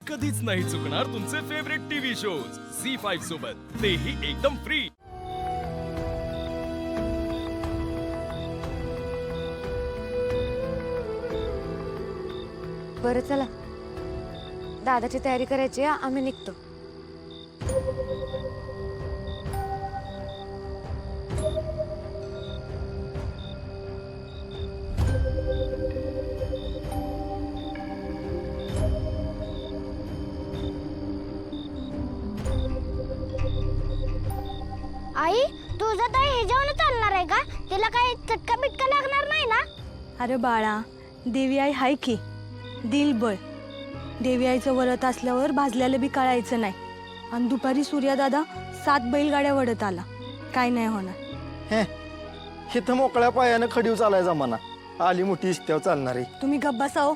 कधीच नाही चुकणार तुमचे फेवरेट टीव्ही शोज झी5 सोबत, तेही एकदम फ्री। बरं चला, दादाची तयारी करायची आहे, आम्ही निघतो। आई, तुझं तर हे जेवण चालणार आहे का? तिला काही चटका बिटका लागणार नाही ना? अरे बाळा, देवी आई हाय की, दिल बळ। देवी आईचं वरत असल्यावर भाजल्याला बी कळायचं नाही। आणि दुपारी सूर्यदादा 7 बैलगाड्या वडत आला, काय नाही होणार। इथं मोकळ्या पायानं खडीव चालायचा म्हणा, आली मोठी इस्त्याव चालणारी। तुम्ही गप्प बसाओ।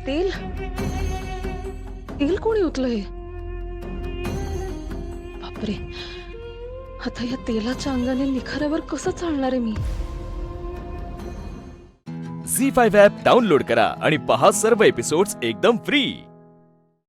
तेल तेल कोणी उतलंय? बापरे, आता या तेलाच्या अंगाने निखाऱ्यावर कसं चालणार आहे मी? झी5 ॲप डाउनलोड करा आणि पहा सर्व एपिसोड्स एकदम फ्री।